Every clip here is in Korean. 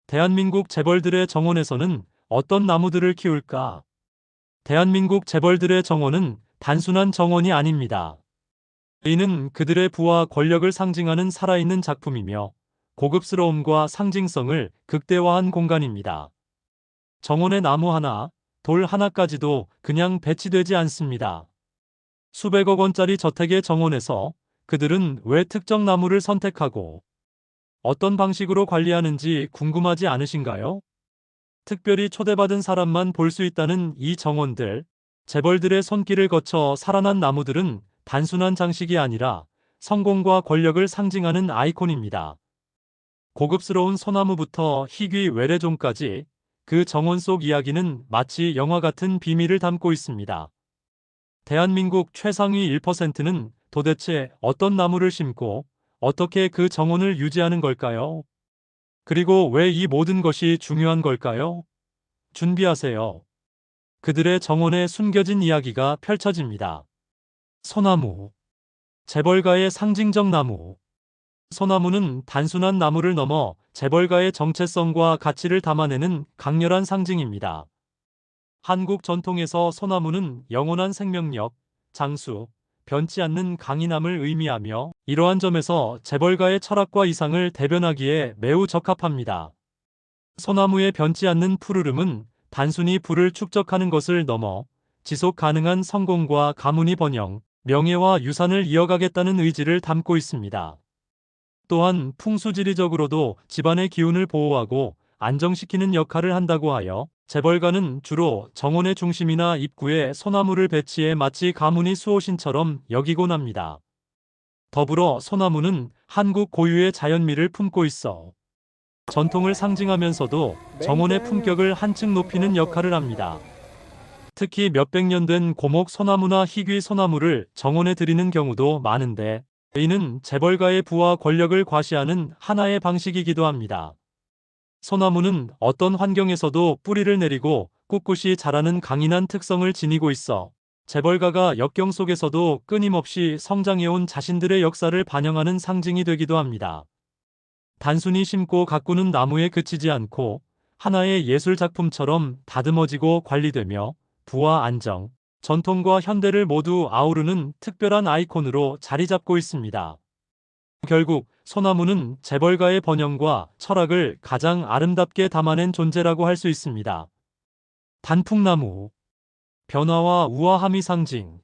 대한민국 재벌들의 정원에서는 어떤 나무들을 키울까? 대한민국 재벌들의 정원은 단순한 정원이 아닙니다. 이는 그들의 부와 권력을 상징하는 살아있는 작품이며 고급스러움과 상징성을 극대화한 공간입니다. 정원의 나무 하나, 돌 하나까지도 그냥 배치되지 않습니다. 수백억 원짜리 저택의 정원에서 그들은 왜 특정 나무를 선택하고 어떤 방식으로 관리하는지 궁금하지 않으신가요? 특별히 초대받은 사람만 볼 수 있다는 이 정원들, 재벌들의 손길을 거쳐 살아난 나무들은 단순한 장식이 아니라 성공과 권력을 상징하는 아이콘입니다. 고급스러운 소나무부터 희귀 외래종까지 그 정원 속 이야기는 마치 영화 같은 비밀을 담고 있습니다. 대한민국 최상위 1%는 도대체 어떤 나무를 심고 어떻게 그 정원을 유지하는 걸까요? 그리고 왜 이 모든 것이 중요한 걸까요? 준비하세요. 그들의 정원에 숨겨진 이야기가 펼쳐집니다. 소나무. 재벌가의 상징적 나무. 소나무는 단순한 나무를 넘어 재벌가의 정체성과 가치를 담아내는 강렬한 상징입니다. 한국 전통에서 소나무는 영원한 생명력, 장수, 변치 않는 강인함을 의미하며 이러한 점에서 재벌가의 철학과 이상을 대변하기에 매우 적합합니다. 소나무의 변치 않는 푸르름은 단순히 불을 축적하는 것을 넘어 지속 가능한 성공과 가문의 번영, 명예와 유산을 이어가겠다는 의지를 담고 있습니다. 또한 풍수지리적으로도 집안의 기운을 보호하고 안정시키는 역할을 한다고 하여 재벌가는 주로 정원의 중심이나 입구에 소나무를 배치해 마치 가문의 수호신처럼 여기곤 합니다. 더불어 소나무는 한국 고유의 자연미를 품고 있어 전통을 상징하면서도 정원의 품격을 한층 높이는 역할을 합니다. 특히 몇백 년 된 고목 소나무나 희귀 소나무를 정원에 들이는 경우도 많은데 이는 재벌가의 부와 권력을 과시하는 하나의 방식이기도 합니다. 소나무는 어떤 환경에서도 뿌리를 내리고 꿋꿋이 자라는 강인한 특성을 지니고 있어 재벌가가 역경 속에서도 끊임없이 성장해온 자신들의 역사를 반영하는 상징이 되기도 합니다. 단순히 심고 가꾸는 나무에 그치지 않고 하나의 예술 작품처럼 다듬어지고 관리되며 부와 안정, 전통과 현대를 모두 아우르는 특별한 아이콘으로 자리 잡고 있습니다. 결국 소나무는 재벌가의 번영과 철학을 가장 아름답게 담아낸 존재라고 할 수 있습니다. 단풍나무. 변화와 우아함이 상징.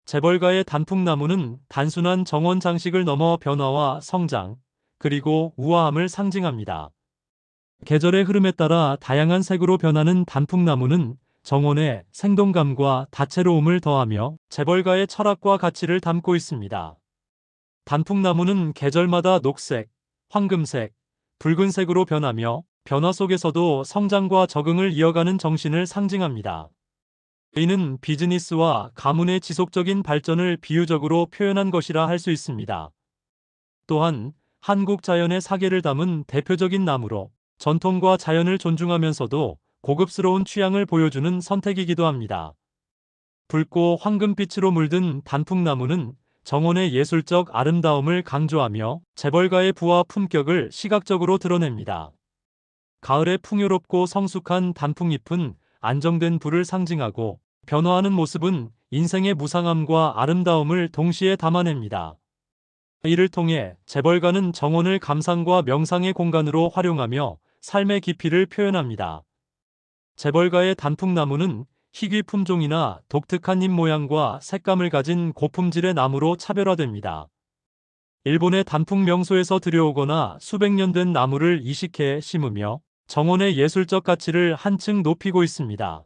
재벌가의 단풍나무는 단순한 정원 장식을 넘어 변화와 성장, 그리고 우아함을 상징합니다. 계절의 흐름에 따라 다양한 색으로 변하는 단풍나무는 정원에 생동감과 다채로움을 더하며 재벌가의 철학과 가치를 담고 있습니다. 단풍나무는 계절마다 녹색, 황금색, 붉은색으로 변하며 변화 속에서도 성장과 적응을 이어가는 정신을 상징합니다. 이는 비즈니스와 가문의 지속적인 발전을 비유적으로 표현한 것이라 할 수 있습니다. 또한 한국 자연의 사계를 담은 대표적인 나무로 전통과 자연을 존중하면서도 고급스러운 취향을 보여주는 선택이기도 합니다. 붉고 황금빛으로 물든 단풍나무는 정원의 예술적 아름다움을 강조하며 재벌가의 부와 품격을 시각적으로 드러냅니다. 가을의 풍요롭고 성숙한 단풍잎은 안정된 부를 상징하고 변화하는 모습은 인생의 무상함과 아름다움을 동시에 담아냅니다. 이를 통해 재벌가는 정원을 감상과 명상의 공간으로 활용하며 삶의 깊이를 표현합니다. 재벌가의 단풍나무는 희귀 품종이나 독특한 잎 모양과 색감을 가진 고품질의 나무로 차별화됩니다. 일본의 단풍 명소에서 들여오거나 수백 년 된 나무를 이식해 심으며 정원의 예술적 가치를 한층 높이고 있습니다.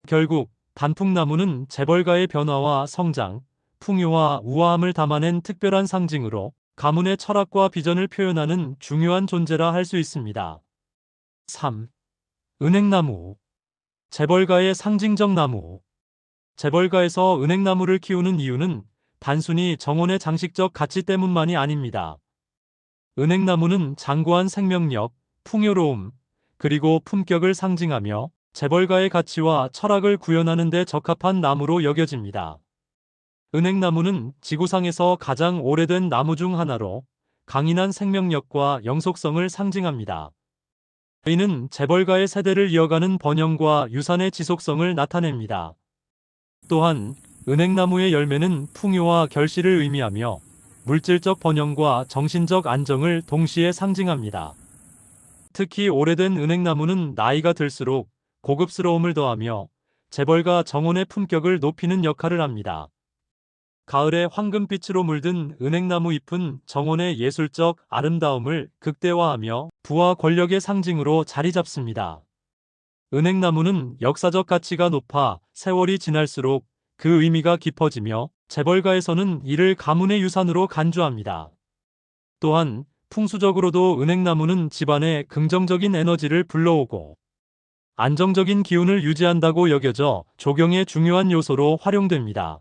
결국 단풍나무는 재벌가의 변화와 성장, 풍요와 우아함을 담아낸 특별한 상징으로 가문의 철학과 비전을 표현하는 중요한 존재라 할 수 있습니다. 3. 은행나무. 재벌가의 상징적 나무. 재벌가에서 은행나무를 키우는 이유는 단순히 정원의 장식적 가치 때문만이 아닙니다. 은행나무는 장구한 생명력, 풍요로움, 그리고 품격을 상징하며 재벌가의 가치와 철학을 구현하는 데 적합한 나무로 여겨집니다. 은행나무는 지구상에서 가장 오래된 나무 중 하나로 강인한 생명력과 영속성을 상징합니다. 이는 재벌가의 세대를 이어가는 번영과 유산의 지속성을 나타냅니다. 또한 은행나무의 열매는 풍요와 결실을 의미하며 물질적 번영과 정신적 안정을 동시에 상징합니다. 특히 오래된 은행나무는 나이가 들수록 고급스러움을 더하며 재벌가 정원의 품격을 높이는 역할을 합니다. 가을에 황금빛으로 물든 은행나무 잎은 정원의 예술적 아름다움을 극대화하며 부와 권력의 상징으로 자리 잡습니다. 은행나무는 역사적 가치가 높아 세월이 지날수록 그 의미가 깊어지며 재벌가에서는 이를 가문의 유산으로 간주합니다. 또한 풍수적으로도 은행나무는 집안에 긍정적인 에너지를 불러오고 안정적인 기운을 유지한다고 여겨져 조경의 중요한 요소로 활용됩니다.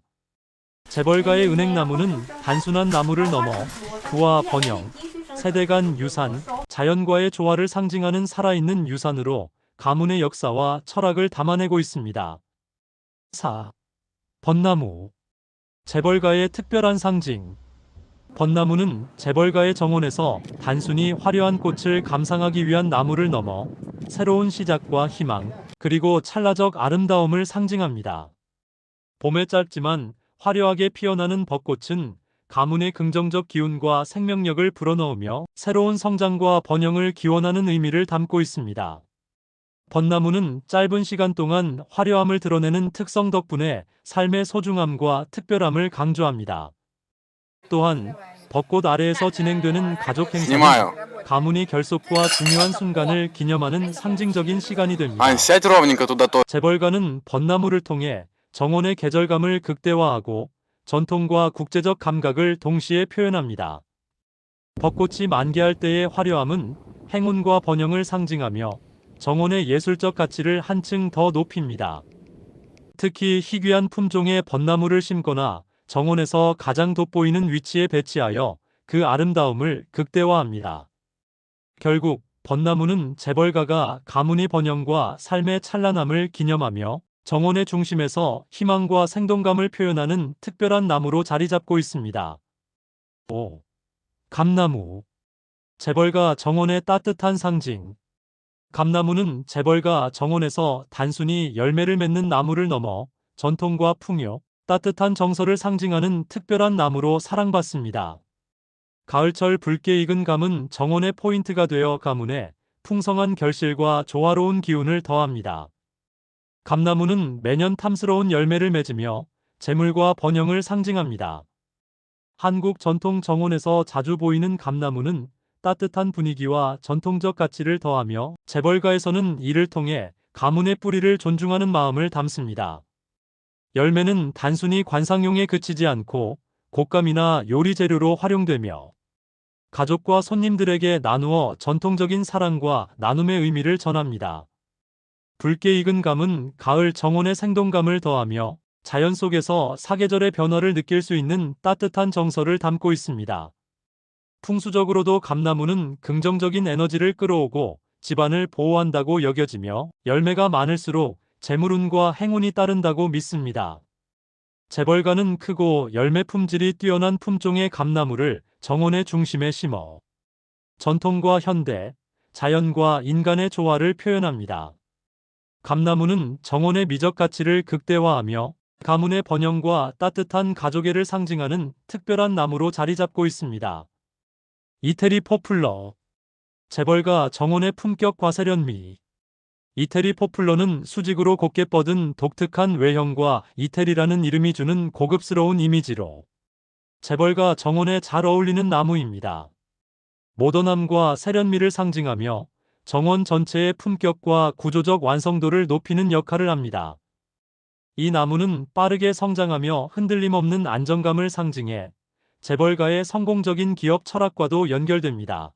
재벌가의 은행나무는 단순한 나무를 넘어 부와 번영, 세대 간 유산, 자연과의 조화를 상징하는 살아있는 유산으로 가문의 역사와 철학을 담아내고 있습니다. 4. 벚나무. 재벌가의 특별한 상징. 벚나무는 재벌가의 정원에서 단순히 화려한 꽃을 감상하기 위한 나무를 넘어 새로운 시작과 희망, 그리고 찰나적 아름다움을 상징합니다. 봄에 짧지만 화려하게 피어나는 벚꽃은 가문의 긍정적 기운과 생명력을 불어넣으며 새로운 성장과 번영을 기원하는 의미를 담고 있습니다. 벚나무는 짧은 시간 동안 화려함을 드러내는 특성 덕분에 삶의 소중함과 특별함을 강조합니다. 또한 벚꽃 아래에서 진행되는 가족 행사는 가문의 결속과 중요한 순간을 기념하는 상징적인 시간이 됩니다. 재벌가는 벚나무를 통해 정원의 계절감을 극대화하고 전통과 국제적 감각을 동시에 표현합니다. 벚꽃이 만개할 때의 화려함은 행운과 번영을 상징하며 정원의 예술적 가치를 한층 더 높입니다. 특히 희귀한 품종의 벚나무를 심거나 정원에서 가장 돋보이는 위치에 배치하여 그 아름다움을 극대화합니다. 결국 벚나무는 재벌가가 가문의 번영과 삶의 찬란함을 기념하며 정원의 중심에서 희망과 생동감을 표현하는 특별한 나무로 자리 잡고 있습니다. 5. 감나무. 재벌가 정원의 따뜻한 상징. 감나무는 재벌가 정원에서 단순히 열매를 맺는 나무를 넘어 전통과 풍요, 따뜻한 정서를 상징하는 특별한 나무로 사랑받습니다. 가을철 붉게 익은 감은 정원의 포인트가 되어 가문에 풍성한 결실과 조화로운 기운을 더합니다. 감나무는 매년 탐스러운 열매를 맺으며 재물과 번영을 상징합니다. 한국 전통 정원에서 자주 보이는 감나무는 따뜻한 분위기와 전통적 가치를 더하며 재벌가에서는 이를 통해 가문의 뿌리를 존중하는 마음을 담습니다. 열매는 단순히 관상용에 그치지 않고 곶감이나 요리 재료로 활용되며 가족과 손님들에게 나누어 전통적인 사랑과 나눔의 의미를 전합니다. 붉게 익은 감은 가을 정원의 생동감을 더하며 자연 속에서 사계절의 변화를 느낄 수 있는 따뜻한 정서를 담고 있습니다. 풍수적으로도 감나무는 긍정적인 에너지를 끌어오고 집안을 보호한다고 여겨지며 열매가 많을수록 재물운과 행운이 따른다고 믿습니다. 재벌가는 크고 열매 품질이 뛰어난 품종의 감나무를 정원의 중심에 심어 전통과 현대, 자연과 인간의 조화를 표현합니다. 감나무는 정원의 미적 가치를 극대화하며 가문의 번영과 따뜻한 가족애를 상징하는 특별한 나무로 자리 잡고 있습니다. 이태리 포플러. 재벌가 정원의 품격과 세련미. 이태리 포플러는 수직으로 곧게 뻗은 독특한 외형과 이태리라는 이름이 주는 고급스러운 이미지로 재벌가 정원에 잘 어울리는 나무입니다. 모던함과 세련미를 상징하며 정원 전체의 품격과 구조적 완성도를 높이는 역할을 합니다. 이 나무는 빠르게 성장하며 흔들림 없는 안정감을 상징해 재벌가의 성공적인 기업 철학과도 연결됩니다.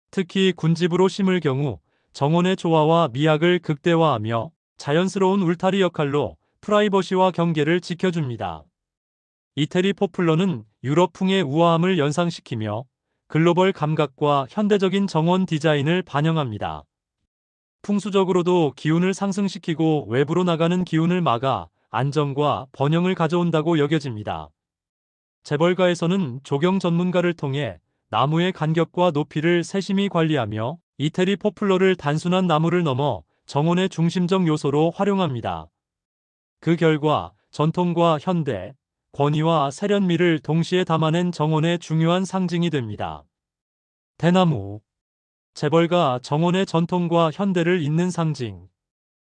특히 군집으로 심을 경우 정원의 조화와 미학을 극대화하며 자연스러운 울타리 역할로 프라이버시와 경계를 지켜줍니다. 이태리 포플러는 유럽풍의 우아함을 연상시키며 글로벌 감각과 현대적인 정원 디자인을 반영합니다. 풍수적으로도 기운을 상승시키고 외부로 나가는 기운을 막아 안정과 번영을 가져온다고 여겨집니다. 재벌가에서는 조경 전문가를 통해 나무의 간격과 높이를 세심히 관리하며 이태리 포플러를 단순한 나무를 넘어 정원의 중심적 요소로 활용합니다. 그 결과 전통과 현대, 권위와 세련미를 동시에 담아낸 정원의 중요한 상징이 됩니다. 대나무. 재벌가 정원의 전통과 현대를 잇는 상징.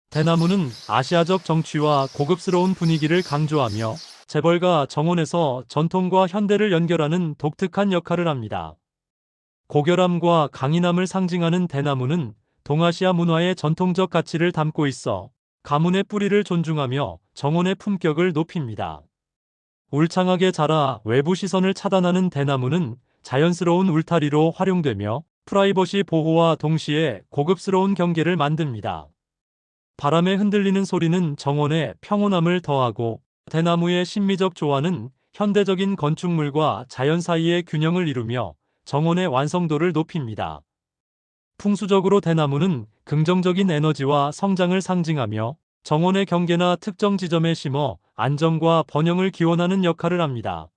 대나무는 아시아적 정취와 고급스러운 분위기를 강조하며 재벌가 정원에서 전통과 현대를 연결하는 독특한 역할을 합니다. 고결함과 강인함을 상징하는 대나무는 동아시아 문화의 전통적 가치를 담고 있어 가문의 뿌리를 존중하며 정원의 품격을 높입니다. 울창하게 자라 외부 시선을 차단하는 대나무는 자연스러운 울타리로 활용되며 프라이버시 보호와 동시에 고급스러운 경계를 만듭니다. 바람에 흔들리는 소리는 정원에 평온함을 더하고 대나무의 신미적 조화는 현대적인 건축물과 자연 사이의 균형을 이루며 정원의 완성도를 높입니다. 풍수적으로 대나무는 긍정적인 에너지와 성장을 상징하며 정원의 경계나 특정 지점에 심어 안정과 번영을 기원하는 역할을 합니다.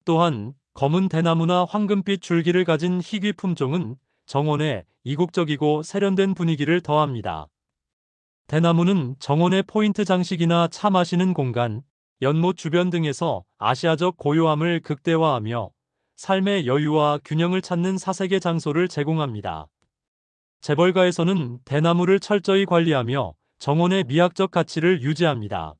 또한 검은 대나무나 황금빛 줄기를 가진 희귀 품종은 정원에 이국적이고 세련된 분위기를 더합니다. 대나무는 정원의 포인트 장식이나 차 마시는 공간, 연못 주변 등에서 아시아적 고요함을 극대화하며 삶의 여유와 균형을 찾는 사색의 장소를 제공합니다. 재벌가에서는 대나무를 철저히 관리하며 정원의 미학적 가치를 유지합니다.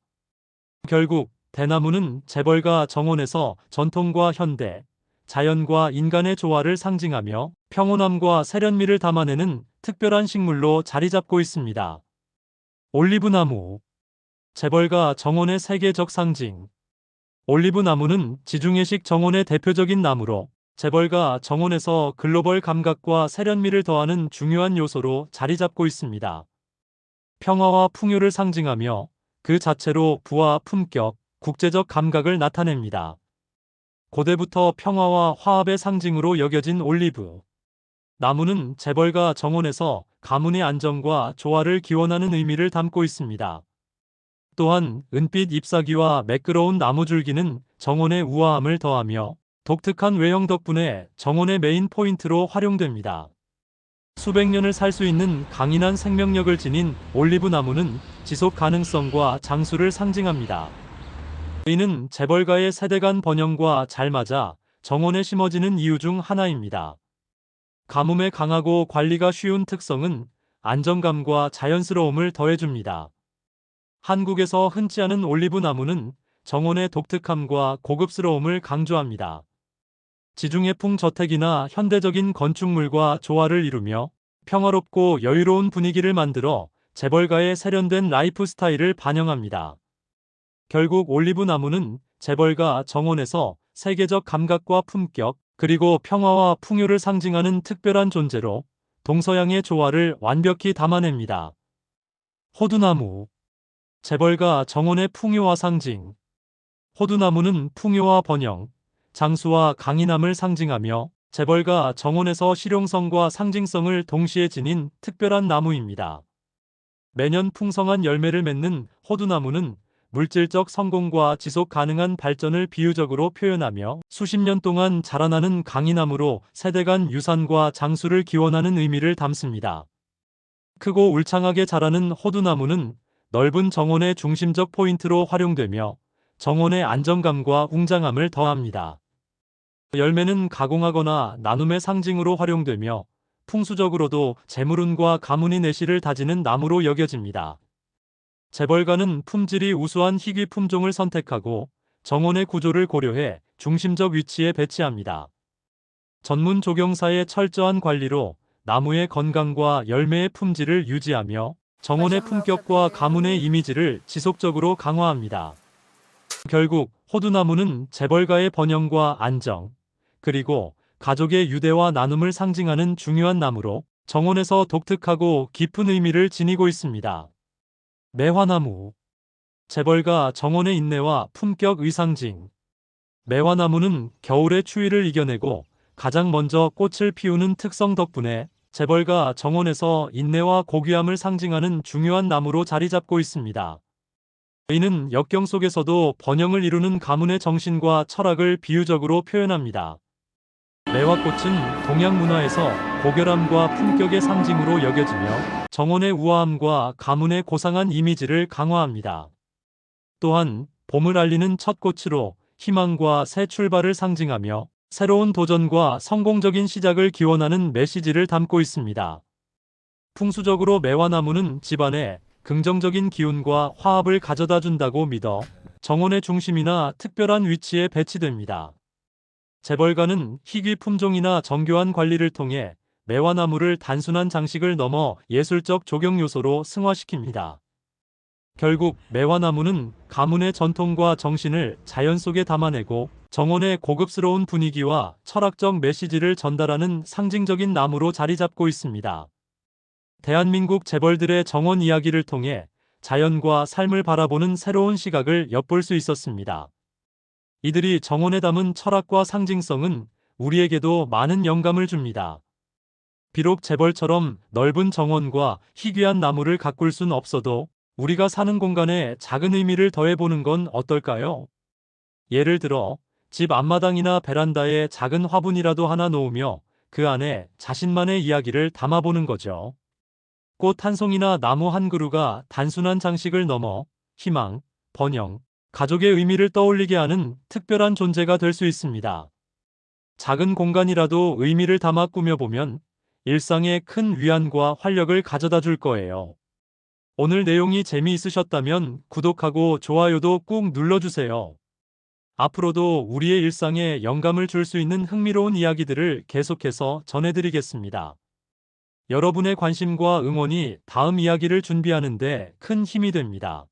결국 대나무는 재벌가 정원에서 전통과 현대, 자연과 인간의 조화를 상징하며 평온함과 세련미를 담아내는 특별한 식물로 자리 잡고 있습니다. 올리브나무. 재벌가 정원의 세계적 상징. 올리브나무는 지중해식 정원의 대표적인 나무로 재벌가 정원에서 글로벌 감각과 세련미를 더하는 중요한 요소로 자리 잡고 있습니다. 평화와 풍요를 상징하며 그 자체로 부와 품격, 국제적 감각을 나타냅니다. 고대부터 평화와 화합의 상징으로 여겨진 올리브 나무는 재벌가 정원에서 가문의 안정과 조화를 기원하는 의미를 담고 있습니다. 또한 은빛 잎사귀와 매끄러운 나무줄기는 정원의 우아함을 더하며 독특한 외형 덕분에 정원의 메인 포인트로 활용됩니다. 수백 년을 살 수 있는 강인한 생명력을 지닌 올리브 나무는 지속 가능성과 장수를 상징합니다. 이는 재벌가의 세대 간 번영과 잘 맞아 정원에 심어지는 이유 중 하나입니다. 가뭄에 강하고 관리가 쉬운 특성은 안정감과 자연스러움을 더해줍니다. 한국에서 흔치 않은 올리브 나무는 정원의 독특함과 고급스러움을 강조합니다. 지중해풍 저택이나 현대적인 건축물과 조화를 이루며 평화롭고 여유로운 분위기를 만들어 재벌가의 세련된 라이프 스타일을 반영합니다. 결국 올리브 나무는 재벌가 정원에서 세계적 감각과 품격, 그리고 평화와 풍요를 상징하는 특별한 존재로 동서양의 조화를 완벽히 담아냅니다. 호두나무. 재벌가 정원의 풍요와 상징. 호두나무는 풍요와 번영, 장수와 강인함을 상징하며 재벌가 정원에서 실용성과 상징성을 동시에 지닌 특별한 나무입니다. 매년 풍성한 열매를 맺는 호두나무는 물질적 성공과 지속 가능한 발전을 비유적으로 표현하며 수십 년 동안 자라나는 강인함으로 세대 간 유산과 장수를 기원하는 의미를 담습니다. 크고 울창하게 자라는 호두나무는 넓은 정원의 중심적 포인트로 활용되며 정원의 안정감과 웅장함을 더합니다. 열매는 가공하거나 나눔의 상징으로 활용되며 풍수적으로도 재물운과 가문의 내실을 다지는 나무로 여겨집니다. 재벌가는 품질이 우수한 희귀 품종을 선택하고 정원의 구조를 고려해 중심적 위치에 배치합니다. 전문 조경사의 철저한 관리로 나무의 건강과 열매의 품질을 유지하며 정원의 품격과 가문의 이미지를 지속적으로 강화합니다. 결국 호두나무는 재벌가의 번영과 안정, 그리고 가족의 유대와 나눔을 상징하는 중요한 나무로 정원에서 독특하고 깊은 의미를 지니고 있습니다. 매화나무. 재벌가 정원의 인내와 품격의 상징. 매화나무는 겨울의 추위를 이겨내고 가장 먼저 꽃을 피우는 특성 덕분에 재벌가 정원에서 인내와 고귀함을 상징하는 중요한 나무로 자리 잡고 있습니다. 이는 역경 속에서도 번영을 이루는 가문의 정신과 철학을 비유적으로 표현합니다. 매화꽃은 동양 문화에서 고결함과 품격의 상징으로 여겨지며 정원의 우아함과 가문의 고상한 이미지를 강화합니다. 또한 봄을 알리는 첫 꽃으로 희망과 새 출발을 상징하며 새로운 도전과 성공적인 시작을 기원하는 메시지를 담고 있습니다. 풍수적으로 매화나무는 집안에 긍정적인 기운과 화합을 가져다 준다고 믿어 정원의 중심이나 특별한 위치에 배치됩니다. 재벌가는 희귀 품종이나 정교한 관리를 통해 매화나무를 단순한 장식을 넘어 예술적 조경 요소로 승화시킵니다. 결국 매화나무는 가문의 전통과 정신을 자연 속에 담아내고 정원의 고급스러운 분위기와 철학적 메시지를 전달하는 상징적인 나무로 자리 잡고 있습니다. 대한민국 재벌들의 정원 이야기를 통해 자연과 삶을 바라보는 새로운 시각을 엿볼 수 있었습니다. 이들이 정원에 담은 철학과 상징성은 우리에게도 많은 영감을 줍니다. 비록 재벌처럼 넓은 정원과 희귀한 나무를 가꿀 순 없어도 우리가 사는 공간에 작은 의미를 더해보는 건 어떨까요? 예를 들어 집 앞마당이나 베란다에 작은 화분이라도 하나 놓으며 그 안에 자신만의 이야기를 담아보는 거죠. 꽃 한 송이나 나무 한 그루가 단순한 장식을 넘어 희망, 번영, 가족의 의미를 떠올리게 하는 특별한 존재가 될 수 있습니다. 작은 공간이라도 의미를 담아 꾸며보면 일상에 큰 위안과 활력을 가져다 줄 거예요. 오늘 내용이 재미있으셨다면 구독하고 좋아요도 꾹 눌러주세요. 앞으로도 우리의 일상에 영감을 줄 수 있는 흥미로운 이야기들을 계속해서 전해드리겠습니다. 여러분의 관심과 응원이 다음 이야기를 준비하는 데 큰 힘이 됩니다.